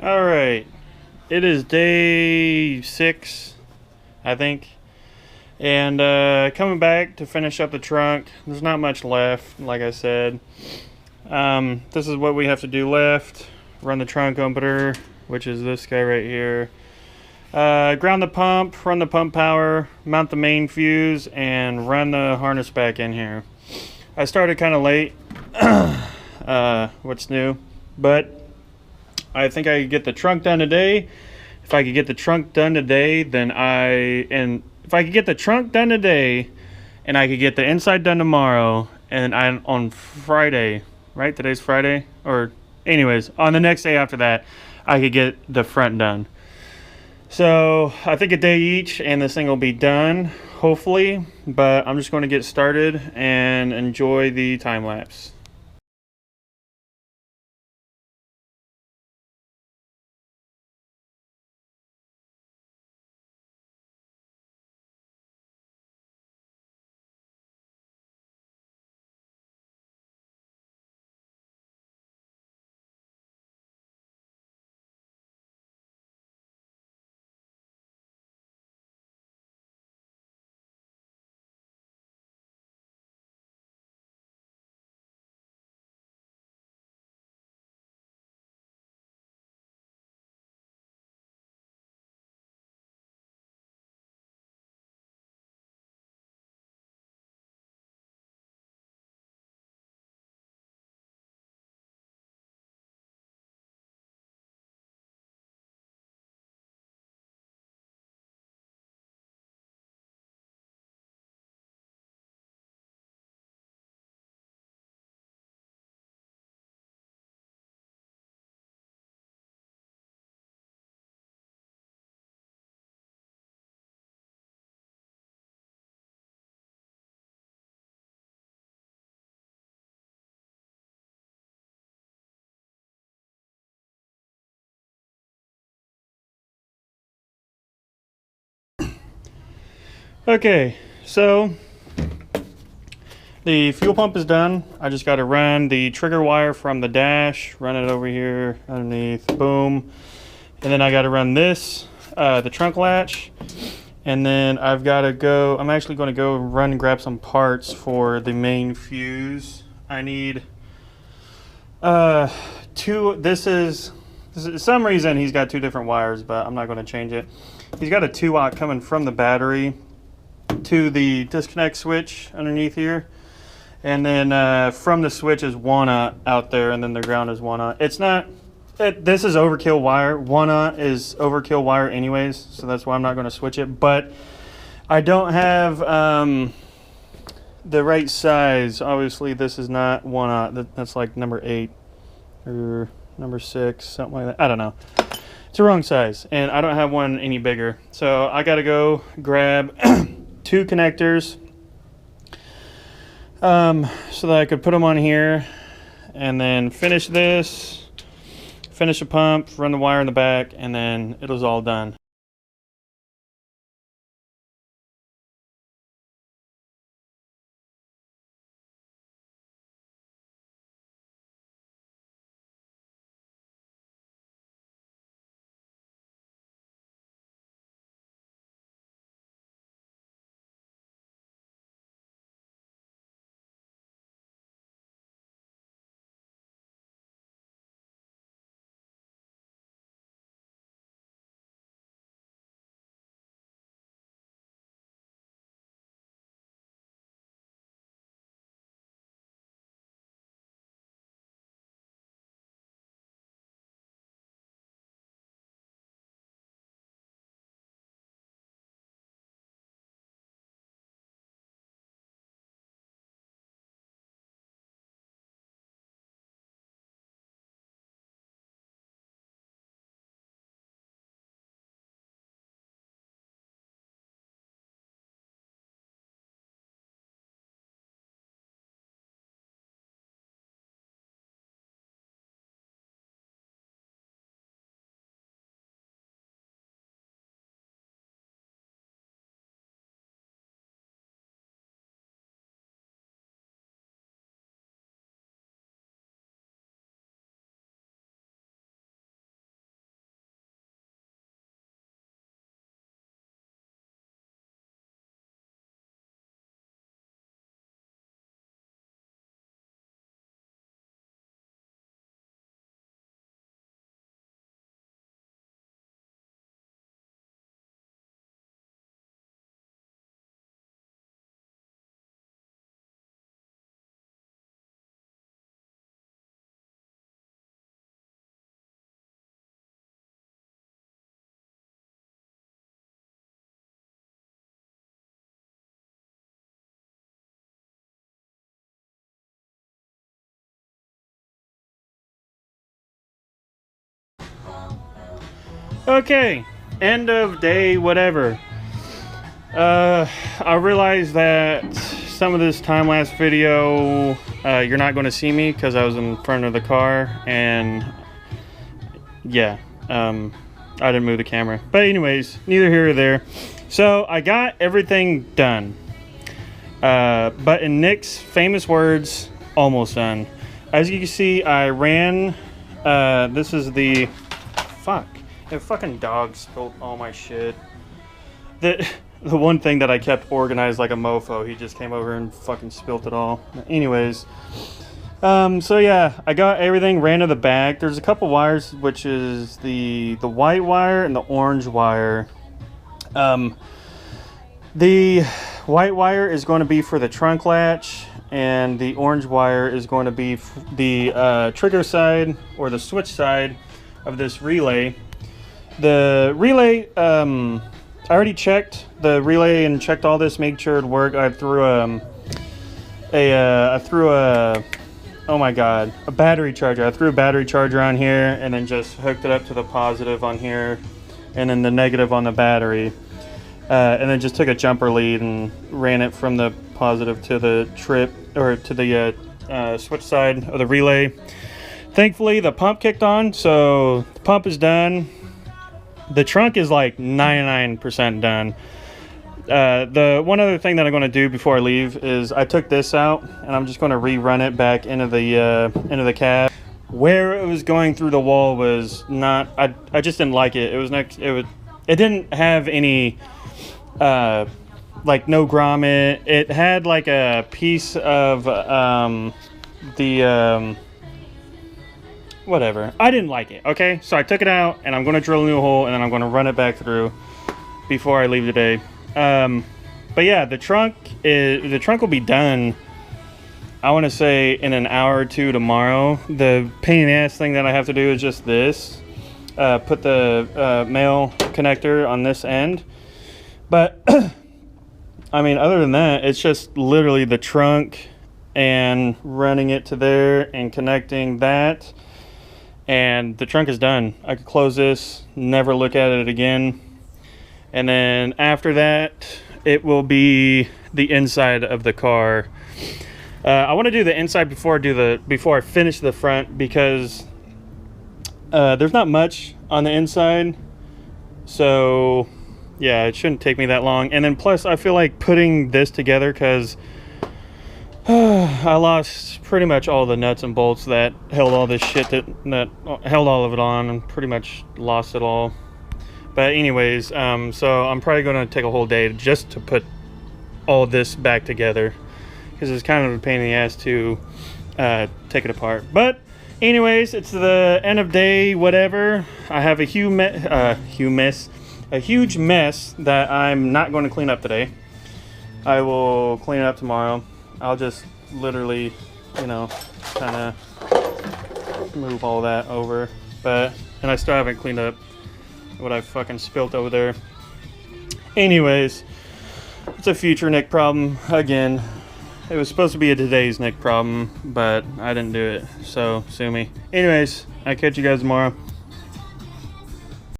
All right. It is day 6, I think. And coming back to finish up the trunk. There's not much left, like I said. This is what we have to do left. Run the trunk opener, which is this guy right here. Ground the pump, run the pump power, mount the main fuse, and run the harness back in here. I started kind of late. What's new? But I think I could get the trunk done today. If I could get the trunk done today, if I could get the trunk done today, and I could get the inside done tomorrow, and I on Friday, right? Today's Friday, or anyways, on the next day after that, I could get the front done. So I think a day each, and this thing will be done, hopefully. But I'm just going to get started and enjoy the time lapse. Okay, so the fuel pump is done. I just got to run the trigger wire from the dash, run it over here underneath, boom. And then I got to run this, the trunk latch. And then I'm actually going to go run and grab some parts for the main fuse. I need two, some reason he's got two different wires, but I'm not going to change it. He's got a 2-aught coming from the battery to the disconnect switch underneath here. And then from the switch is 1-aught out there, and then the ground is 1-aught. This is overkill wire. 1-aught is overkill wire anyways, so that's why I'm not going to switch it. But I don't have the right size. Obviously, this is not 1-aught. That's like number 8 or number 6, something like that. I don't know. It's the wrong size, and I don't have one any bigger. So I got to go grab 2 connectors so that I could put them on here and then finish this, finish the pump, run the wire in the back, and then it was all done. Okay, end of day, whatever. I realized that some of this time-lapse video, you're not going to see me because I was in front of the car, and yeah, I didn't move the camera. But anyways, neither here or there. So I got everything done. But in Nick's famous words, almost done. As you can see, I ran, this is the, fuck, the fucking dog spilled all my shit. The one thing that I kept organized like a mofo, he just came over and fucking spilt it all. Anyways, so yeah, I got everything, ran to the back. There's a couple wires, which is the white wire and the orange wire. The white wire is going to be for the trunk latch, and the orange wire is going to be the trigger side or the switch side of this relay. The relay, I already checked the relay and checked all this, made sure it worked. I threw a oh my god, a battery charger. I threw a battery charger on here and then just hooked it up to the positive on here and then the negative on the battery. And then just took a jumper lead and ran it from the positive to the trip or to the switch side of the relay. Thankfully, the pump kicked on, so the pump is done. The trunk is like 99% done. The one other thing that I'm going to do before I leave is I took this out and I'm just going to rerun it back into the cab. Where it was going through the wall was not. I just didn't like it. It was next. It didn't have any. Like no grommet. It had like a piece of whatever. I didn't like it. Okay, so I took it out and I'm going to drill a new hole and then I'm going to run it back through before I leave today. But yeah, the trunk will be done, I want to say, in an hour or two tomorrow. The pain in the ass thing that I have to do is just this. Put the male connector on this end. But I mean, other than that, it's just literally the trunk and running it to there and connecting that, and the trunk is done. I could close this, never look at it again, and then after that it will be the inside of the car. I want to do the inside before I finish the front, because there's not much on the inside, so yeah, it shouldn't take me that long. And then plus I feel like putting this together, because I lost pretty much all the nuts and bolts that held all this shit that held all of it on, and pretty much lost it all. But anyways, so I'm probably going to take a whole day just to put all this back together, because it's kind of a pain in the ass to take it apart. But anyways, it's the end of day whatever. I have a huge mess that I'm not going to clean up today. I will clean it up tomorrow. I'll just literally, you know, kind of move all that over. And I still haven't cleaned up what I fucking spilt over there. Anyways, it's a future Nick problem again. It was supposed to be a today's Nick problem, but I didn't do it, so sue me. Anyways, I'll catch you guys tomorrow.